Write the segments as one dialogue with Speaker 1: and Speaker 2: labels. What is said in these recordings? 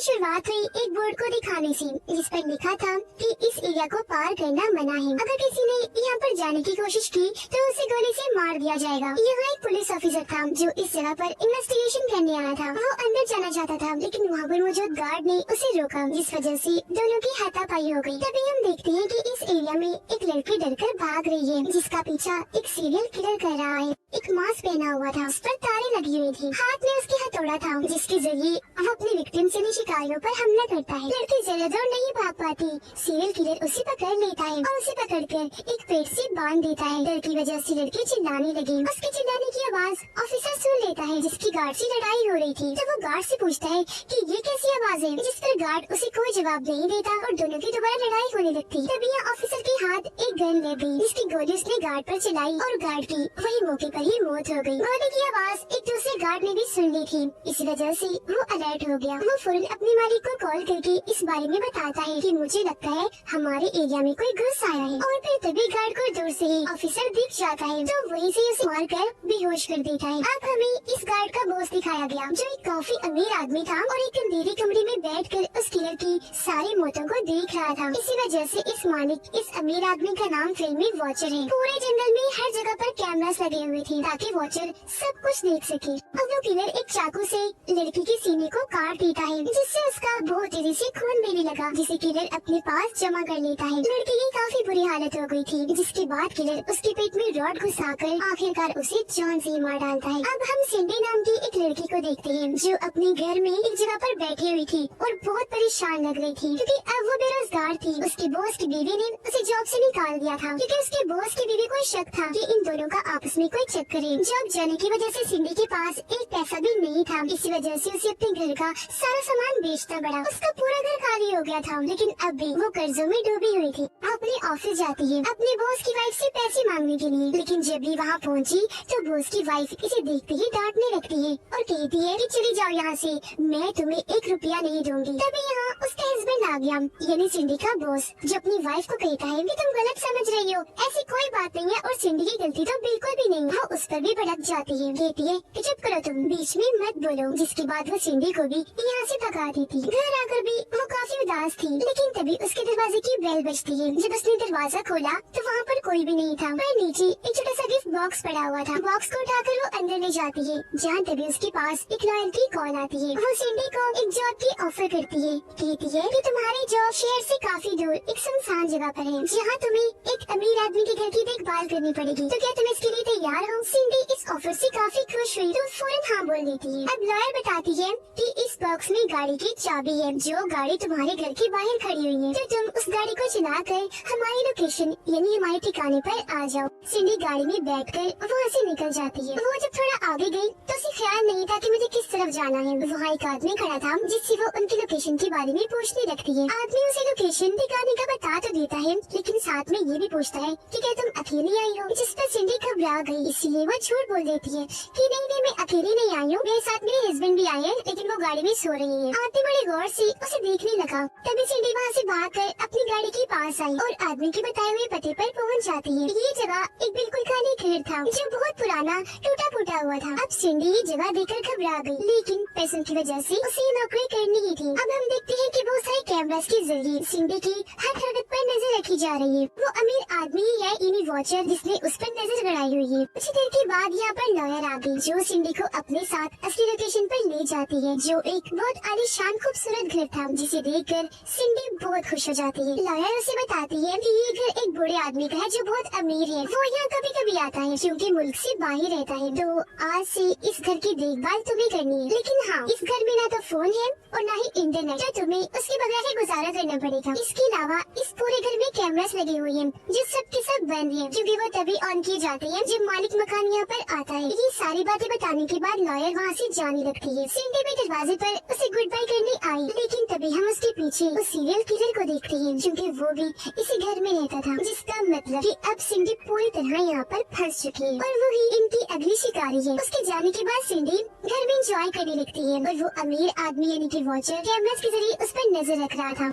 Speaker 1: शुरुआत हुई एक बोर्ड को दिखाने से, जिस पर लिखा था कि इस एरिया को पार करना मना है। अगर किसी ने यहाँ पर जाने की कोशिश की तो उसे गोली से मार दिया जाएगा। यहाँ एक पुलिस ऑफिसर था जो इस जगह पर इन्वेस्टिगेशन करने आया था। वो अंदर जाना चाहता था, लेकिन वहाँ पर मौजूद गार्ड ने उसे रोका, जिस वजह से दोनों की हाथापाई हो गई। तभी हम देखते हैं कि इस एरिया में एक लड़की डरकर भाग रही है, जिसका पीछा एक सीरियल किलर कर रहा है। एक मास्क पहना हुआ था, उस पर तारे लगी हुई थी, हाथ में उसके हथौड़ा था, जिसके जरिए वो अपने विक्टिम से शिकारियों पर हमला करता है। लड़की ज्यादा दूर नहीं भाग पाती, सीरियल किलर उसे पकड़ लेता है और उसे पकड़कर एक पेड़ से बांध देता है। डर की वजह से लड़की चिल्लाने लगी। उसके चिल्लाने की आवाज ऑफिसर सुन लेता है, जिसकी गार्ड से लड़ाई हो रही थी। तो वो गार्ड से पूछता है कि ये कैसी आवाज है, जिस पर गार्ड उसे कोई जवाब नहीं देता और दोनों की दोबारा लड़ाई होने लगती। तभी ऑफिसर के हाथ एक गन लग गई, जिसकी गोली उसने गार्ड पर चलाई और गार्ड की वही मौके पर ही मौत हो गई। गोली की आवाज एक दूसरे गार्ड ने भी सुन ली थी, इस वजह से वो अलर्ट हो गया। वो फौरन अपने मालिक को कॉल करके इस बारे में बताता है कि मुझे लगता है हमारे एरिया में कोई घुस आया है। और फिर तभी गार्ड को दूर से ही ऑफिसर दिख जाता है, जो वहीं से उसे मारकर बेहोश कर देता है। अब हमें इस गार्ड का बॉस दिखाया गया, जो एक काफी अमीर आदमी था और एक अंधेरे कमरे में बैठकर उस किलर की सारी मौतों को देख रहा था। इसी वजह से इस मालिक इस अमीर आदमी का नाम फिल्म में वॉचर है। पूरे जंगल में हर जगह पर कैमरास लगे हुए थे, ताकि वॉचर सब कुछ देख सके। अब वो किलर एक चाकू से लड़की के सीने को काट देता है, जिससे उसका बहुत तेजी से खून बहने लगा, जिसे किलर अपने पास जमा कर लेता है। लड़की की काफी बुरी हालत हो गई थी, जिसके बाद किलर उसके पेट में रॉड घुसाकर आखिरकार उसे जान से मार डालता है। अब हम सिंडी नाम की एक लड़की को देखते हैं, जो अपने घर में एक जगह पर बैठी हुई थी और बहुत परेशान लग रही थी, क्योंकि अब वो बेरोजगार थी। उसके बॉस की बीवी ने उसे जॉब से निकाल दिया था, क्योंकि उसके बॉस की बीवी को शक था कि इन दोनों का आपस में कोई चक्कर है। जॉब जाने की वजह से सिंडी के पास एक पैसा भी नहीं था, इसी वजह से उसे अपने घर का सारा सामान बेचना पड़ा। उसका पूरा घर खाली हो गया था, लेकिन अब भी वो कर्जों में डूबी हुई थी। अपने ऑफिस जाती है अपने बॉस की वाइफ से पैसे मांगने के लिए, लेकिन जब भी वहाँ पहुँची तो बॉस की वाइफ इसे देखते ही डांटने लगती है और कहती है कि चली जाओ यहाँ से, मैं तुम्हें 1 रुपया नहीं दूंगी। तभी यहाँ उसका हस्बैंड आ गया, यानी सिंडी का बॉस, जो अपनी वाइफ को कहता है कि तुम गलत समझ रही हो, ऐसी कोई बात नहीं है और सिंडी की गलती तो बिल्कुल भी नहीं। वो उस पर भी भड़क जाती है, कहती है कि चुप करो, तुम बीच में मत बोलो, जिसके बाद वो सिंडी को भी यहाँ से भगा देती। घर आकर भी वो काफी उदास थी, लेकिन तभी उसके दरवाजे की बेल बजती है। जब उसने दरवाजा खोला तो वहाँ पर कोई भी नहीं था, पर नीचे एक छोटा सा गिफ्ट बॉक्स पड़ा हुआ था। बॉक्स को उठाकर वो अंदर ले जाती है, जहाँ तभी उसके पास एक लॉयल की कॉल आती है। वो सिंडी को एक जॉब की ऑफर करती है, कहती है कि तुम्हारी जॉब शहर से काफी दूर एक सुनसान जगह पर है, जहाँ तुम्हें एक अमीर आदमी के घर की देखभाल करनी पड़ेगी। तो क्या तुम इसके लिए तैयार हो? सिंडी इस ऑफर से काफी खुश हुई, तो फौरन हाँ बोल देती है। अब लॉयर बताती है कि इस बॉक्स में गाड़ी की चाबी है, जो गाड़ी तुम्हारे घर के बाहर खड़ी हुई है, तो तुम उस गाड़ी को चलाकर हमारी लोकेशन यानी हमारे ठिकाने पर आ जाओ। सिंडी गाड़ी में बैठकर वहाँ से निकल जाती है। वो जब थोड़ा आगे गई तो उसे ख्याल नहीं था कि मुझे किस तरफ जाना है। वहाँ एक आदमी खड़ा था, जिससे वो उनकी लोकेशन के बारे में पूछने लगती है। आदमी उसे लोकेशन ठिकाने का बता तो देता है, लेकिन साथ में ये भी पूछता है कि क्या तुम अकेली आई हो, जिस पर सिंडी घबरा गई, इसलिए वो झूठ बोल देती है कि नहीं मैं अकेली नहीं आई हूँ, मेरे साथ मेरे हस्बैंड भी आए हैं, लेकिन वो गाड़ी में सो रही है। आदमी बड़े गौर से उसे देखने लगा, तभी सिंडी वहाँ से भागकर अपनी गाड़ी के पास आई और आदमी के बताए हुए पते पर पहुँच जाती है। ये जगह एक बिल्कुल खाली घर था, जो बहुत पुराना टूटा फूटा हुआ था। अब सिंडी ये जगह देखकर घबरा गई, लेकिन पैसों की वजह से उसे नौकरी करनी ही थी। अब हम देखते हैं कि बहुत सारे कैमरास के जरिए सिंडी की हर हरकत पर नजर रखी जा रही है। वो अमीर आदमी ही है यानी वॉचर, जिसने उस पर नजर गड़ाई हुई है। कुछ देर के बाद यहाँ पर लॉयर आ गई, जो सिंडी को अपने साथ असली लोकेशन पर ले जाती है, जो एक बहुत आलीशान खूबसूरत घर था, जिसे देखकर सिंडी बहुत खुश हो जाती है। लॉयर उसे बताती है कि ये घर एक बूढ़े आदमी का है, जो बहुत अमीर है। वो यहाँ कभी कभी आता है, क्योंकि मुल्क से बाहर रहता है, तो आज से इस घर की देखभाल तुम्हें करनी है। लेकिन हाँ, इस घर में ना तो फोन है और ना ही इंटरनेट, तो तुम्हें उसके बगैर ही गुजारा करना पड़ेगा। इसके अलावा इस पूरे घर में कैमरास लगे हुए हैं, जो सब के सब बंद है, क्योंकि वो तभी ऑन किए जाते हैं जब मालिक मकान यहाँ पर आता है। ये सारी बातें बताने के बाद लॉयर वहाँ से जाने लगती है। सिंडी भी दरवाजे पर उसे गुड बाय करने आई, लेकिन तभी हम उसके पीछे उस सीरियल किलर को देखते हैं, क्योंकि वो भी इसी घर में रहता था, जिसका मतलब कि अब सिंडी पूरी तरह यहाँ पर फंस चुकी है और वही इनकी अगली शिकारी है। उसके जाने के बाद सिंडी घर में एंजॉय करने लगती है और वो अमीर आदमी यानी कि वॉचर कैमरास के जरिए उस पर नजर रख रहा था।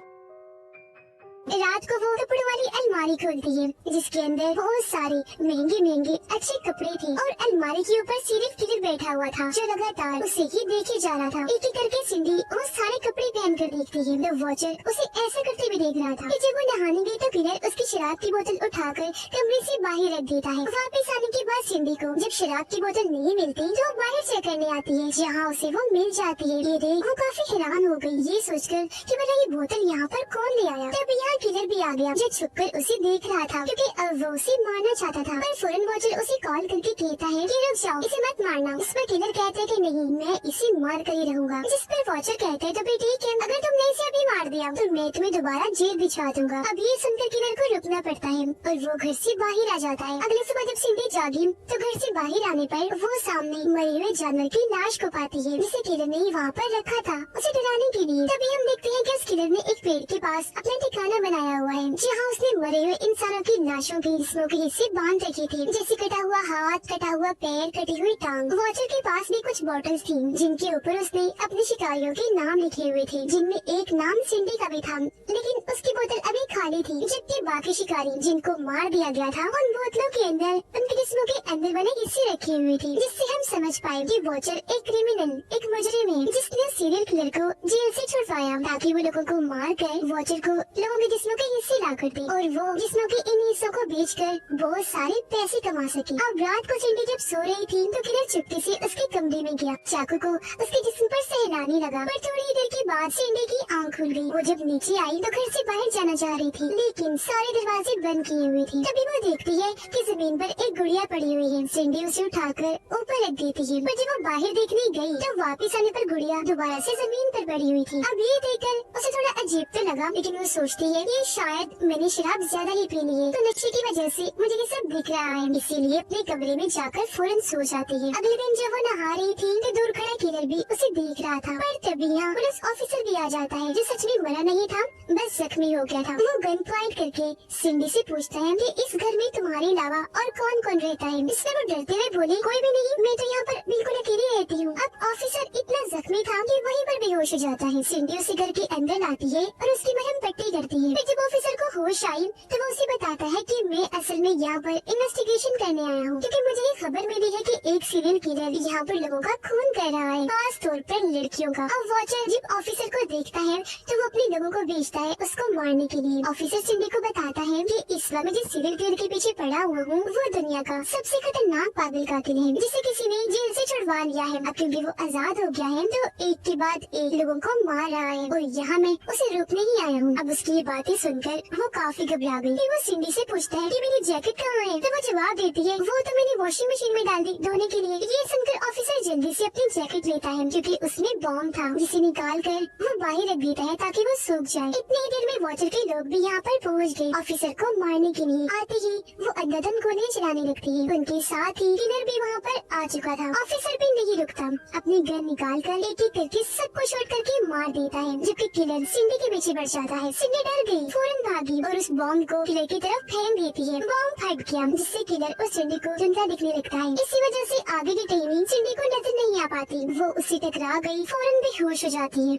Speaker 1: रात रात को वो कपड़ों वाली अलमारी खोलती है जिसके अंदर बहुत सारे महंगे महंगे अच्छे कपड़े थे और अलमारी के ऊपर सिर्फ किलर बैठा हुआ था जो लगातार उसे ही देखे जा रहा था। एक एक करके सिंडी वो सारे कपड़े पहन कर देखती है तो वॉचर उसे ऐसा करते हुए देख रहा था कि जब वो नहाने गई तो किलर उसकी शराब की बोतल उठाकर कमरे से बाहर रख देता है। वापस आने के बाद सिंडी को जब शराब की बोतल नहीं मिलती तो वो बाहर चेक करने आती है जहाँ उसे वो मिल जाती है। ये देख वो काफी हैरान हो गई ये सोचकर कि भला ये बोतल यहाँ पर कौन ले आया। तब यहाँ किलर भी आ गया जो छुपकर उसे देख रहा था क्योंकि अब वो उसे मारना चाहता था, पर फौरन वॉचर उसे कॉल करके कहता है कि रुक जाओ, इसे मत मारना। इस पर किलर कहता है कि नहीं, मैं इसे मार कर ही रहूंगा। जिस पर वॉचर कहता है तो भी ठीक है, अगर तुमने इसे अभी मार दिया तो मैं तुम्हें दोबारा जेल भिजवा दूंगा। अब ये सुनकर किलर को रुकना पड़ता है और वो घर से बाहर आ जाता है। अगले सुबह जब सिंडी जागी तो घर से बाहर आने पर वो सामने मरे हुए जानवर की लाश को पाती है जिसे किलर ने वहाँ पर रखा था उसे डराने के लिए। तभी हम देखते हैं कि उस किलर ने एक पेड़ के पास अपना ठिकाना बनाया हुआ है जहाँ उसने मरे हुए इंसानों की लाशों के जिस्मों के हिस्से बांध रखे थे, जैसे कटा हुआ हाथ, कटा हुआ पैर, कटी हुई टांग। वॉचर के पास भी कुछ बॉटल्स थी जिनके ऊपर उसने अपने शिकारियों के नाम लिखे हुए थे, जिनमें एक नाम सिंडी का भी था, लेकिन उसकी बोतल अभी खाली थी। जबकि बाकी शिकारी जिनको मार दिया गया था उन बोतलों के अंदर उनके जिस्मों के अंदर बने हिस्से रखे हुए थे, जिससे हम समझ पाए कि वॉचर एक क्रिमिनल, एक मुजरिम है जिसने सीरियल किलर को जेल से छुड़वाया ताकि वो लोगों को मार कर वॉचर को लोगों के जिस्मों के हिस्से ला कर दे और वो जिस्मों के इन हिस्सों को बेचकर बहुत सारे पैसे कमा सके। अब रात को सिंडी जब सो रही थी तो किलर चुपके से उसके कमरे में गया, चाकू को उसके जिस्म पर सहलाने लगा। पर थोड़ी देर के बाद सिंडी की आँख खुल गई। वो जब नीचे आई तो घर से बाहर जाना चाह रही थी लेकिन सारे दरवाजे बंद किए हुए थे। तभी वो देखती है कि जमीन पर एक गुड़िया पड़ी हुई है। सिंडी उसे उठाकर ऊपर रख देती है, पर जब वो बाहर देखने गई तो वापस आने पर गुड़िया दोबारा से जमीन पर पड़ी हुई थी। अब ये देखकर उसे थोड़ा अजीब तो लगा, लेकिन वो सोचती है कि शायद मैंने शराब ज्यादा ही पी ली है तो नशे की वजह से मुझे ये सब दिख रहा है, इसीलिए अपने कमरे में जाकर फौरन सो जाती है। अगले दिन जब वो नहा रही थी तो दूर खड़ा किलर भी उसे देख रहा था, पर तभी यहाँ पुलिस ऑफिसर भी आ जाता है जो सच में मरा नहीं था, बस जख्मी हो गया था। वो गन पॉइंट करके सिंडी से पूछता है कि इस घर में तुम्हारे अलावा और कौन कौन रहता है। इसमें वो डरते हुए बोली, कोई भी नहीं, मैं तो यहाँ पर बिल्कुल अकेली रहती हूँ। अब ऑफिसर इतना जख्मी था कि वहीं पर बेहोश हो जाता है। सिंडी उसे घर के अंदर लाती है और उसकी मरहम पट्टी करती है। फिर जब ऑफिसर को होश आई तो वो उसे बताता है कि मैं असल में यहाँ पर इन्वेस्टिगेशन करने आया हूँ क्योंकि मुझे ये खबर मिली है कि एक सीरियल किलर यहाँ पर लोगों का खून कर रहा है, खास तौर पर लड़कियों का। अब वॉचर जब ऑफिसर को देखता है तो वो अपने लोगों को भेजता है उसको मारने के लिए। ऑफिसर सिंडी को बताता है कि इस वक्त मैं जिस सीरियल किलर के पीछे पड़ा हुआ हूँ वो दुनिया का सबसे खतरनाक पागल कातिल है जिसे किसी ने जेल से छुड़वा लिया है। अब क्योंकि वो आजाद हो गया है तो एक के बाद एक लोगों को मार रहा है और यहाँ मैं उसे रोकने ही आया हूँ। अब उसकी ये बातें सुनकर वो काफी घबरा गई। फिर वो सिंडी से पूछता है कि मेरी जैकेट कहाँ है, तो वो जवाब देती है वो तो मैंने वॉशिंग मशीन में डाल दी धोने के लिए। ये सुनकर ऑफिसर जल्दी से अपनी जैकेट लेता है क्योंकि उसमें बॉम्ब था, जिसे निकाल कर वो बाहर रख देता है ताकि वो सूख जाए। इतनी देर में वॉचर के लोग भी यहाँ पर पहुँच गए। ऑफिसर को मारने के लिए आते ही वो अंधाधुंध गोलियां चलाने लगती है। उनके साथ ही किलर भी वहाँ पर आ चुका था। ऑफिसर भी नहीं रुकता, अपनी गन निकाल कर एक एक करके सबको शॉट करके मार देता है, जबकि किलर सिंडी के पीछे बढ़ जाता है। सिंडी डर गई, फौरन भागी और उस बॉम्ब को किलर की तरफ फेंक देती है। बॉम्ब फट गया जिससे किलर उस सिंडी को धुंधला दिखने लगता है। इसी वजह से आगे की टाइमिंग सिंडी को नजर नहीं आ पाती। वो उससे टकरा गई, फौरन बेहोश हो जाती है।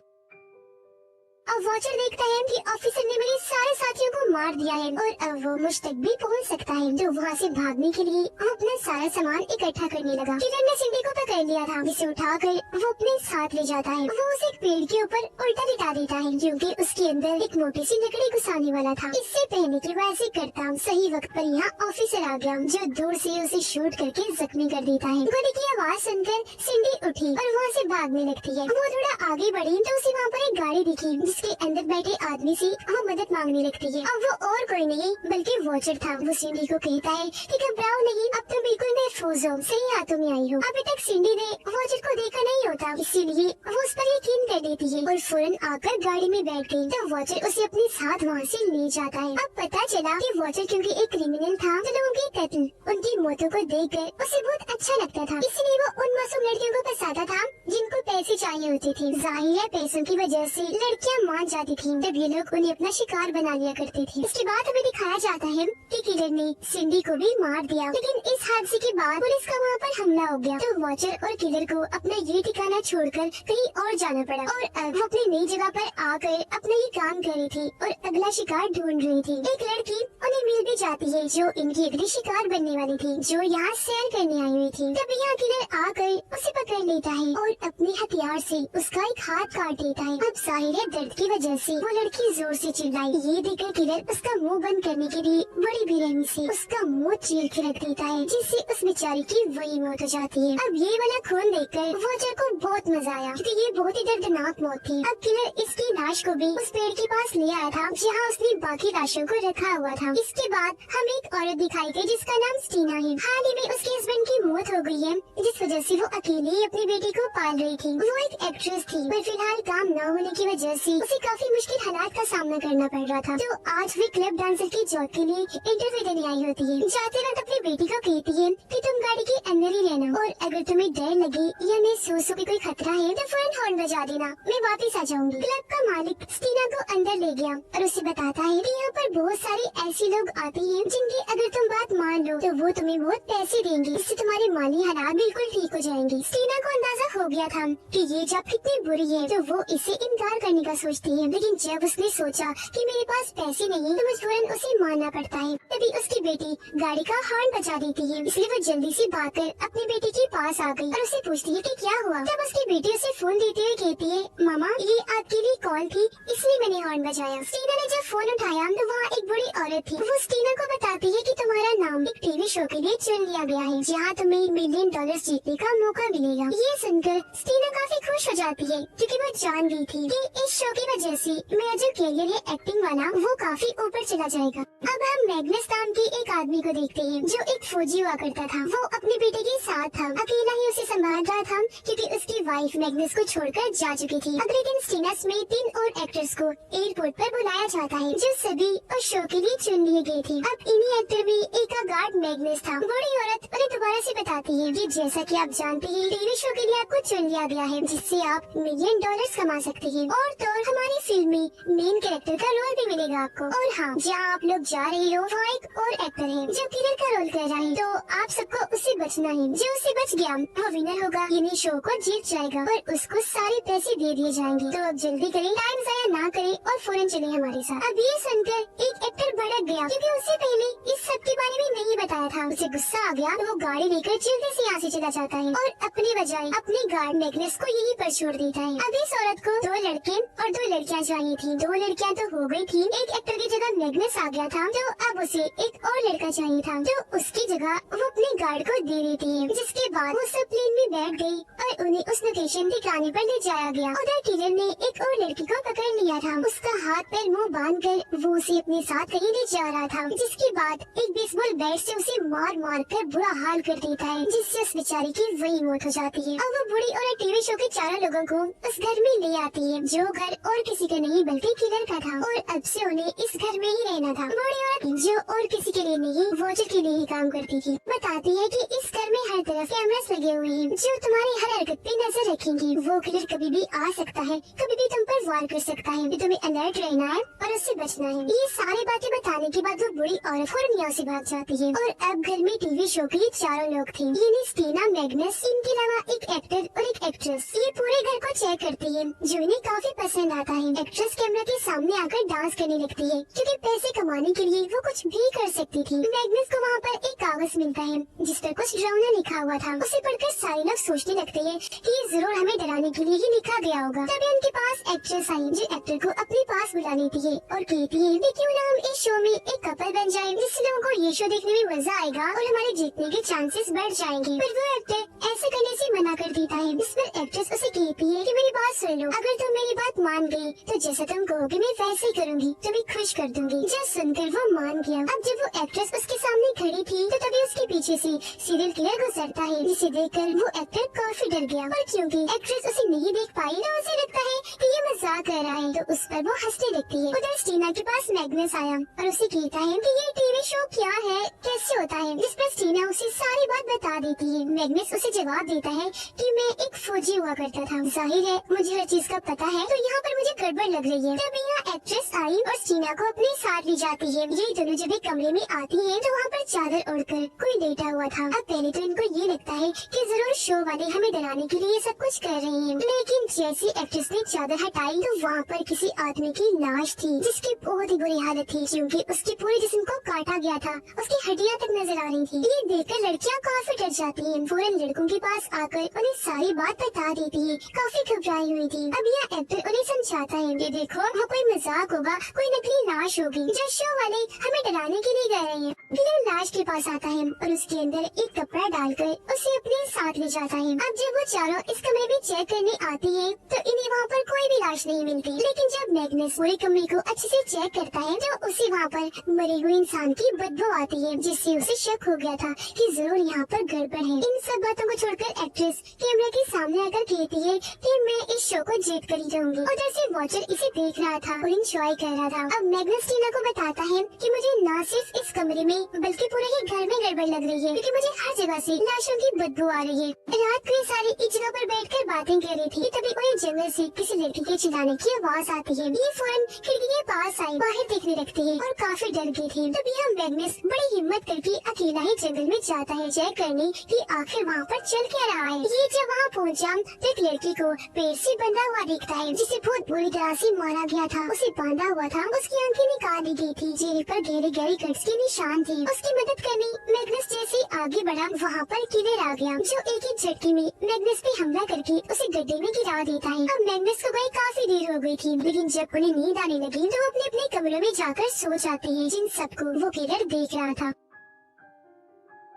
Speaker 1: अब वॉचर देखता है कि ऑफिसर ने मेरे सारे साथियों को मार दिया है और अब वो मुझ तक भी पहुंच सकता है। तो वहाँ से भागने के लिए वो अपना सारा सामान इकट्ठा करने लगा। किलर ने सिंडी को पकड़ लिया था, जिसे उठाकर वो अपने साथ ले जाता है। वो उसे एक पेड़ के ऊपर उल्टा लिटा देता है क्योंकि उसके अंदर एक मोटी सी लकड़ी घुसाने वाला था। इससे पहले कि वो ऐसे करता, सही वक्त पर यहाँ ऑफिसर आ गया जो दूर से उसे शूट करके जख्मी कर देता है। गोली की आवाज सुनकर सिंडी उठी और वहाँ से भागने लगती है। वो थोड़ा आगे बढ़ी तो उसे वहाँ पर एक गाड़ी दिखी जिसके अंदर बैठे आदमी से वो मदद मांगने लगती है। अब वो और कोई नहीं बल्कि वॉचर था। वो सिंडी को कहता है कि घबराओ नहीं, अब तो बिल्कुल महफूज हो, सही हाथों में आई हो। अभी तक सिंडी ने वॉचर को देखा नहीं होता, इसीलिए वो उस पर यकीन कर लेती है और फौरन आकर गाड़ी में बैठ गई। तो वॉचर उसे अपने साथ वहाँ से ले जाता है। अब पता चला कि वॉचर क्योंकि एक क्रिमिनल था तो लोगों के कत्ल, उनकी मौतों को देखकर उसे बहुत अच्छा लगता था, इसलिए वो उन मासूम लड़कियों को फंसाता था जिनको पैसे चाहिए होते थे। जाहिर है पैसों की वजह से लड़कियां मान जाती थी तब ये लोग उन्हें अपना शिकार बना लिया करते थे। इसके बाद हमें दिखाया जाता है कि किलर ने सिंडी को भी मार दिया, लेकिन इस हादसे के बाद पुलिस का वहाँ पर हमला हो गया तो वॉचर और किलर को अपना ये ठिकाना छोड़कर कहीं और जाना पड़ा और अब वो अपनी नई जगह पर आकर अपना ये काम कर रही थी और अगला शिकार ढूंढ रही थी। एक लड़की उन्हें मिल भी जाती है जो इनकी अगली शिकार बनने वाली थी, जो यहाँ सैर करने आई हुई थी। तब यहाँ किलर आकर उसे पकड़ लेता है और अपने हथियार से उसका एक हाथ काट देता है। अब जाहिर है दर्द की वजह से वो लड़की जोर से चिल्लाई। ये देखकर किलर उसका मुंह बंद करने के लिए बड़ी बेरहमी से उसका मुंह चीर के रख देता है, जिससे उस बेचारी की वही मौत हो जाती है। अब ये वाला खून देखकर वॉचर को बहुत मजा आया क्योंकि ये बहुत ही दर्दनाक मौत थी। अब किलर इसकी लाश को भी उस पेड़ के पास ले आया था जहाँ उसने बाकी लाशों को रखा हुआ था। इसके बाद हमें एक औरत दिखाई गई जिसका नाम स्टीना है। हाल ही में उसके हस्बैंड की मौत हो गई है, जिस वजह से वो अकेले ही अपनी बेटी को पाल रही थी। वो एक एक्ट्रेस थी पर फिलहाल काम न होने की वजह से उसे काफी मुश्किल हालात का सामना करना पड़ रहा था। तो आज वे क्लब डांसर की जॉब के लिए इंटरव्यू देने आई होती है। जाते वक्त अपनी बेटी को कहती है कि तुम गाड़ी के अंदर ही रहना और अगर तुम्हें डर लगे या महसूस हो कि कोई खतरा है तो फौरन हॉर्न बजा देना, मैं वापस आ जाऊंगी। क्लब का मालिक स्टीना को अंदर ले गया और उसे बताता है कि यहाँ पर बहुत सारे ऐसे लोग आते हैं जिनकी अगर तुम बात मान लो तो वो तुम्हें बहुत पैसे देंगे, इससे तुम्हारे माली हालात बिल्कुल ठीक हो जाएंगे। स्टीना को अंदाजा हो गया था कि ये जब कितनी बुरी है तो वो इसे इनकार करने का सोचती है, लेकिन जब उसने सोचा कि मेरे पास पैसे नहीं तो मजबूरन उसे मानना पड़ता है। तभी उसकी बेटी गाड़ी का हॉर्न बजा देती है, इसलिए वो जल्दी से भागकर अपनी बेटी के पास आ गई और उसे पूछती है कि क्या हुआ। तब उसकी बेटी उसे फोन देते हुए कहती है, मामा ये आपके लिए कॉल थी इसलिए मैंने हॉर्न बजाया। स्टीना ने जब फोन उठाया तो वहाँ एक बड़ी औरत थी। वो स्टीना को बताती है कि तुम्हारा नाम एक टीवी शो के लिए चुन लिया गया है जहाँ तुम्हें $1,000,000 जीतने का मौका मिलेगा। ये सुनकर स्टीना काफी खुश हो जाती है क्योंकि वो जान गई थी कि इस शो की वजह से मेरा जो कैरियर है एक्टिंग वाला वो काफी ऊपर चला जाएगा। अब हम मैग्नस नाम के एक आदमी को देखते हैं जो एक फौजी हुआ करता था। वो अपने बेटे के साथ था, अकेला ही उसे संभाल रहा था क्योंकि उसकी वाइफ मैग्नस को छोड़कर जा चुकी थी। अगले दिन स्टीना समेत 3 और एक्टर्स को एयरपोर्ट पर बुलाया जाता है जो सभी उस शो के लिए चुन लिए गए थे। अब इन्हीं एक्टर में एक का गार्ड मैग्नस था। बड़ी औरत उन्हें दोबारा से बताती है कि जैसा कि आप जानते हैं टीवी शो के लिए आपको चुन लिया गया है जिससे आप $1,000,000 कमा सकते हैं और तो और हमारी फिल्म में मेन कैरेक्टर का रोल भी मिलेगा आपको। और हाँ, जहाँ आप लोग जा रहे हो वहाँ एक और एक्टर है जो किलर का रोल कर रहा है, तो आप सबको उससे बचना है। जो उससे बच गया वो विनर होगा, यानी शो को जीत जाएगा और उसको सारे पैसे दे दिए जाएंगे। तो अब जल्दी करें, टाइम जाया ना करें और फौरन चले हमारे साथ। अब ये सुनकर एक एक्टर भड़क गया क्योंकि उससे पहले इस सब के बारे में नहीं बताया था। उसे गुस्सा आ गया तो वो गाड़ी लेकर जल्दी से यहाँ से चला जाता है और अपनी बजाय अपने गार्ड मैग्नस को यहीं पर छोड़ देता है। अब इस औरत को 2 लड़के और 2 लड़कियाँ चाहिए थी। 2 लड़कियाँ तो हो गई थी, एक एक्टर की जगह मैग्नस आ गया था तो अब उसे एक और लड़का चाहिए था जो उसकी जगह वो अपने गार्ड को दे देती है। जिसके बाद वो सब प्लेन में बैठ गई और उन्हें उस लोकेशन ठिकाने पर ले जाया गया। उधर किलर ने एक और लड़की को पकड़ लिया था, उसका हाथ पैर मुंह बांधकर वो उसे अपने साथ कहीं ले जा रहा था। जिसके बाद एक बेसबॉल बैट से उसे मार मार कर बुरा हाल कर देता है, जिससे उस बेचारी की वही मौत हो जाती है। अब वो बुढ़ी और टीवी शो के चारों लोगों को उस घर में ले आती है जो घर और किसी का नहीं बल्कि किलर का था और अब से उन्हें इस घर में ही रहना था। बूढ़ी औरत जो और किसी के लिए नहीं वॉचर के लिए ही काम करती थी, बताती है कि इस घर में हर तरफ कैमरास लगे हुए हैं जो तुम्हारी हर हरकत पे नजर रखेंगे। वो किलर कभी भी आ सकता है, कभी भी तुम पर वार कर सकता है, तुम्हें अलर्ट रहना है और उससे बचना है। ये सारी बातें बताने के बाद वो बुढ़ी औरत फौरन यहाँ से भाग जाती है और अब घर में टीवी शो के लिए चारों लोग थे, यानी स्टीना, मैग्नस, इनके अलावा एक एक्टर और एक एक्ट्रेस। ये पूरे घर को चेक करती है जो इन्हें काफी पसंद आता है। एक्ट्रेस कैमरा के सामने आकर डांस करने लगती है क्योंकि पैसे कमाने के लिए वो कुछ भी कर सकती थी। मैग्नस को वहाँ पर एक कागज मिलता है जिस पर कुछ डरावना लिखा हुआ था। उसे पढ़कर सारे लोग सोचने लगते हैं कि ये जरूर हमें डराने के लिए ही लिखा गया होगा। तभी उनके पास एक्ट्रेस आई जो एक्टर को अपने पास बुला लेती है और कहती है कि क्यों ना हम इस शो में एक कपल बन जाएं, जिससे लोगों को ये शो देखने में मजा आएगा और हमारे जीतने के चांसेस बढ़ जाएंगे। पर वो एक्टर ऐसे करने से मना कर देता है। इस पर एक्ट्रेस उसे कहती है कि मेरी बात सुन लो, अगर तुम मेरी बात मान गई तो जैसा तुम कहोगे मैं वैसे ही करूँगी, तुम्हें खुश कर दूंगी। जो सुनकर वो मान गया। अब जब वो एक्ट्रेस उसके सामने खड़ी थी तो तभी उसके पीछे से सीरियल किलर गुजरता है, जिसे देखकर वो एक्टर काफी डर गया और क्योंकि एक्ट्रेस उसे नहीं देख पाई तो उसे लगता है कि ये मजाक कर रहा है तो उस पर वो हंसने लगती है। उधर स्टीना के पास मैग्नस आया और उसे कहता है कि ये टीवी शो क्या है, कैसे होता है, जिस पर स्टीना उसे सारी बात बता देती है। मैग्नस उसे जवाब देता है कि मैं एक फौजी हुआ करता था, जाहिर है मुझे हर चीज का पता है, तो यहाँ पर मुझे गड़बड़ लग रही है। तभी यहाँ एक्ट्रेस आई और स्टीना को अपने साथ ले जाती है। ये दोनों जब एक कमरे में आती है तो वहाँ पर चादर ओढ़कर कोई लेटा हुआ था। अब पहले तो इनको ये लगता है कि जरूर शो वाले हमें डराने के लिए सब कुछ कर रहे हैं, लेकिन जैसी एक्ट्रेस ने चादर हटाई तो वहाँ पर किसी आदमी की लाश थी जिसकी बहुत ही बुरी हालत थी, क्योंकि उसके पूरे जिस्म को काटा गया था, उसकी हड्डियाँ तक नजर आ रही थी। ये देखकर लड़कियाँ काफी डर जाती हैं, फौरन लड़कों के पास आकर उन्हें सारी बात बता देती है। काफी घबराई हुई थी। अब यह एक्टर उन्हें समझाता है कि देखो वो कोई मजाक होगा, कोई नकली लाश होगी जो शो वाले हमें डराने के लिए कह रहे हैं। फिर लाश के पास आता है और उसके अंदर एक कपड़ा डालकर उसे अपने साथ ले जाता है। अब जब वो चारों इस कमरे में चेक करने आती है तो इन्हें वहाँ पर कोई भी लाश नहीं मिलती, लेकिन जब मैग्नस पूरे कमरे को अच्छे से चेक करता है तो उसे वहाँ पर मरे हुए इंसान की बदबू आती है, जिससे उसे शक हो गया था कि जरूर यहाँ पर गड़बड़ है। इन सब बातों को छोड़कर एक्ट्रेस कैमरे के सामने आकर कहती है कि मैं इस शो को जीत कर ही रहूंगी। उधर से वॉचर इसे देख रहा था और इंजॉय कर रहा था। अब मैग्नस टीना को बताता है कि मुझे न सिर्फ इस कमरे में बल्कि पूरे ही घर में गड़बड़ लग रही है, क्योंकि मुझे हर जगह से लाशों की बदबू आ रही है। रात को ये सारी एक जगह पर बैठकर बातें कर रही थी, तभी कोई जंगल से किसी लड़की के चिल्लाने की आवाज आती है। ये फौरन खिड़की के पास आई, बाहर देखने लगती है और काफी डर गई थी। तभी हम मैग्नस बड़ी हिम्मत करके अकेला ही जंगल में जाता है चेक करने कि आखिर वहाँ पर चल क्या रहा है। ये जब वहाँ पहुँचा तो एक लड़की को पेड़ से बंधा हुआ दिखता है, जिसे बहुत बुरी तरह से मारा गया था। उसे बांधा हुआ था, उसकी आंखें निकाल दी गई थी, चेहरे पर गहरे गहरे कट्स के निशान थे। उसकी मदद करने मैग्नस जैसे आगे बढ़ा, वहाँ पर किलर आ गया जो एक ही झटके में मैग्नस पे हमला करके उसे गड्ढे में गिरा देता है। अब मैग्नस को गई काफी देर हो गई थी, लेकिन जब उन्हें नींद आने लगी तो अपने अपने कमरों में जाकर सो जाते हैं, जिन सबको वो किलर देख रहा था।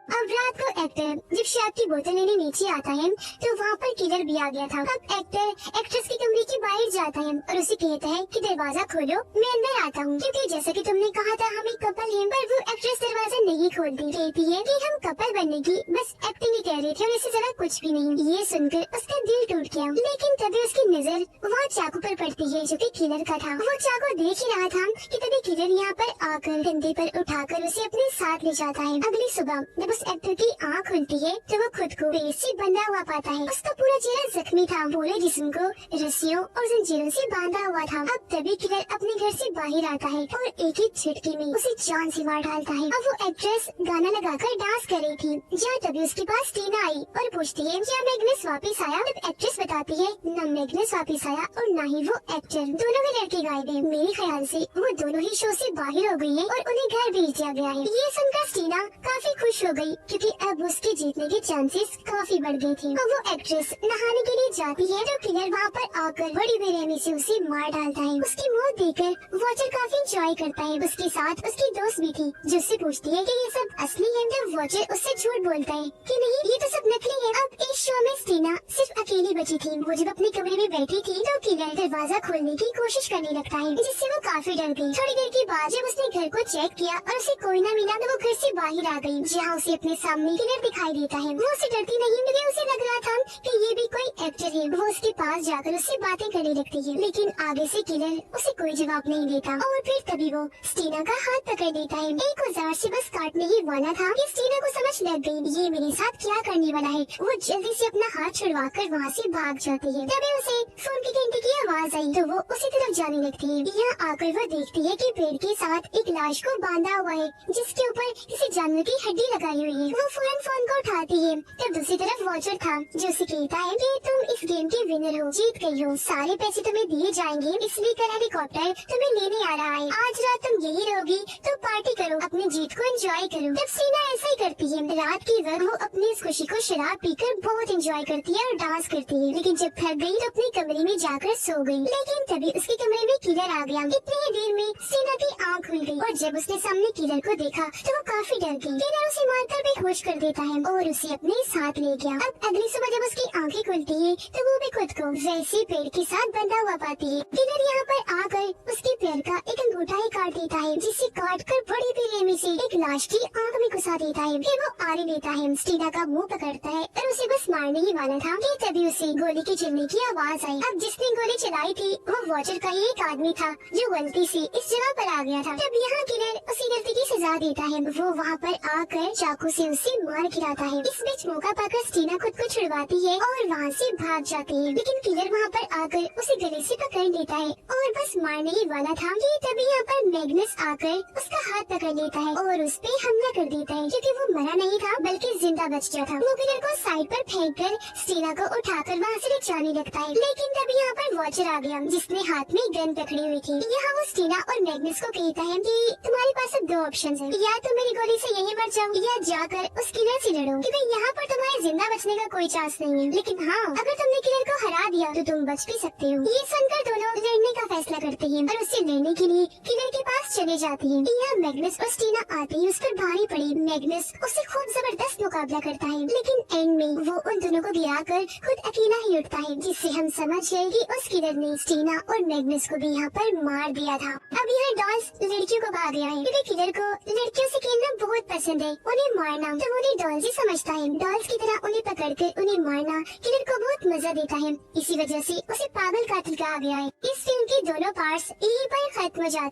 Speaker 1: अब रात को एक्टर जब शराब की बोतल लेने नीचे आता है तो वहाँ पर किलर भी आ गया था। अब एक्टर एक्ट्रेस के कमरे के बाहर जाता है और उसे कहता है कि दरवाजा खोलो, मैं अंदर आता हूँ, क्योंकि जैसा कि तुमने कहा था हम एक कपल हैं। पर वो एक्ट्रेस दरवाजा नहीं खोलती, कहती है कि हम कपल बनने की बस एक्टिंग ही कर रहे थे और इससे ज्यादा कुछ भी नहीं। ये सुनकर उसका दिल टूट गया, लेकिन तभी उसकी नजर वहाँ चाकू पर पड़ती है जो कि किलर का था। वो चाकू देख ही रहा था कि तभी किलर यहाँ पर आकर कंधे पर उठाकर उसे अपने साथ ले जाता है। अगली सुबह जब उस एक्टर की आँख खुलती है तो वो खुद को पेड़ से बंधा हुआ पाता है। उसका पूरा चेहरा जख्मी था, पूरे जिस्म को रस्सियों और जंजीरों से बांधा हुआ था। अब तभी किलर अपने घर से बाहर आता है और एक ही झटके में उसे जान से मार डालता है। अब वो एक्ट्रेस गाना लगाकर डांस कर रही थी, जहाँ तभी उसके पास टीना आई और पूछती है क्या मैग्नस वापस आया। तब एक्ट्रेस बताती है न मैग्नस वापस आया और न ही वो एक्टर, दोनों के लड़के गायब हैं। मेरे ख्याल से वो दोनों ही शो से बाहर हो गई है और उन्हें घर भेज दिया गया है। ये सुनकर टीना काफी खुश हो गई, क्योंकि अब उसके जीतने के चांसेस काफी बढ़ गए थे। अब वो एक्ट्रेस नहाने के लिए जाती है तो किलर वहाँ पर आकर बड़ी बेरहमी से उसे मार डालता है। उसकी मौत देखकर वॉचर काफी एंजॉय करता है। उसके साथ उसकी दोस्त भी थी जो उससे पूछती है कि ये सब असली है। जब वॉचर उससे झूठ बोलता है कि नहीं ये तो सब नकली है। अब इस शो में स्टीना सिर्फ अकेली बची थी। वो जब अपने कमरे में बैठी थी तो किलर दरवाजा खोलने की कोशिश करने लगता है, जिससे वो काफी डर गई। थोड़ी देर के बाद जब उसने घर को चेक किया और उसे कोई न मिला तो वो घर से बाहर आ गई, जहाँ उसे अपने सामने किलर दिखाई देता है। वो उसे डरती नहीं, लेकिन उसे लग रहा था कि ये भी कोई एक्टर है। वो उसके पास जाकर उससे बातें करने लगती है, लेकिन आगे से किलर उसे कोई जवाब नहीं देता। और फिर तभी वो स्टीना का हाथ पकड़ लेता है। एक औजार से बस काटने ही वाला था कि स्टीना को समझ लग गई ये मेरे साथ क्या करने वाला है। वो जल्दी से अपना हाथ छुड़वाकर वहाँ से भाग जाती है। तभी उसे फोन की घंटी की आवाज आई तो वो उसी तरफ जाने लगती है। यहाँ आकर वो देखती है कि पेड़ के साथ एक लाश को बांधा हुआ है, जिसके ऊपर किसी जानवर की हड्डी लगाई हुई है। वो फौरन फोन को उठाती है। तब दूसरी तरफ वॉचर था जो उसे कहता है कि तुम इस गेम के विनर हो, जीत गई हो, सारे पैसे तुम्हें दिए जाएंगे, इसलिए कल हेलीकॉप्टर तुम्हें लेने आ रहा है। आज रात तुम यही रहोगी तो पार्टी करो, अपनी जीत को एंजॉय करो। तब सीना ऐसा ही करती है। रात की वक्त वो अपनी इस खुशी को शराब पीकर बहुत एंजॉय करती है और डांस करती है, लेकिन जब थक गई तो अपने कमरे में जाकर सो गई। लेकिन तभी उसके कमरे में किलर आ गया। इतनी ही देर में सीना की आँख खुल गई और जब उसने सामने किलर को देखा तो वो काफी डर गई। किलर उसे मारकर बेहोश कर देता है और उसे अपने साथ ले गया। अब अगली सुबह जब उसकी आंखें खुलती है तो वो भी खुद को वैसे पेड़ के साथ बंधा हुआ पाती है। किलर यहाँ पर आकर उसके पैर का एक अंगूठा अंगूठा ही काट देता है, जिसे काट कर बड़ी बेरहमी से एक लाश की आंख में घुसा देता है। फिर वो आने लेता है, स्टीना का मुंह पकड़ता है और उसे बस मारने ही वाला था कि तभी उसे गोली के चलने की आवाज आई। अब जिसने गोली चलाई थी वो वॉचर का ही एक आदमी था जो गलती से इस जगह पर आ गया था। तब यहाँ किलर उसी गलती की सजा देता है। वो वहाँ पर आकर चाकू से उसे मार गिराता है। इस बीच मौका पाकर स्टीना खुद को छुड़वाती है और वहाँ से भाग जाती है, लेकिन किलर वहाँ पर आकर उसे गले से पकड़ लेता है और बस मारने ही वाला था कि तभी यहाँ पर मैग्नस आकर उसका हाथ पकड़ लेता है और उस पे हमला कर देता है, क्योंकि वो मरा नहीं था बल्कि जिंदा बच गया था। वो किलर को साइड पर फेंक कर स्टीना को उठाकर वहाँ से ले जाने लगता है, लेकिन तभी यहाँ पर वॉचर आ गया जिसने हाथ में गन पकड़ी हुई थी। यहाँ वो स्टीना और मैग्नस को कहता है कि तुम्हारे पास अब 2 ऑप्शन है, या तो मेरी गोली से यही मर जाओ या जाकर उस किलर से लड़ो, क्योंकि यहाँ पर तुम्हारे जिंदा बचने का कोई चांस नहीं है। लेकिन हाँ, अगर तुमने किलर को हरा दिया तो तुम बच भी सकते हो। ये सुनकर दोनों लड़ने का फैसला करते हैं और उससे लड़ने के लिए किलर के पास चले जाते हैं। यहाँ मैग्नस और स्टीना आते ही उस पर भारी पड़ी। मैग्नस उससे खूब जबरदस्त मुकाबला करता है, लेकिन एंड में वो उन दोनों को गिराकर खुद अकेला ही उठता है, जिससे हम समझ गए कि उस किलर ने स्टीना और मैग्नस को भी यहाँ पर मार दिया था। अब यहाँ डॉल्स लड़कियों को भाग गया है, क्योंकि किलर को लड़कियों से खेलना बहुत पसंद है, उन्हें मारना तो उन्हें डॉल्स ही समझता है। डॉल्स की तरह उन्हें पकड़कर उन्हें मारना किलर को बहुत मजा देता है, इसी वजह से उसे पागल कातिल कहा गया है। इस फिल्म के दोनों पार्ट्स यहीं पर खत्म हो जाते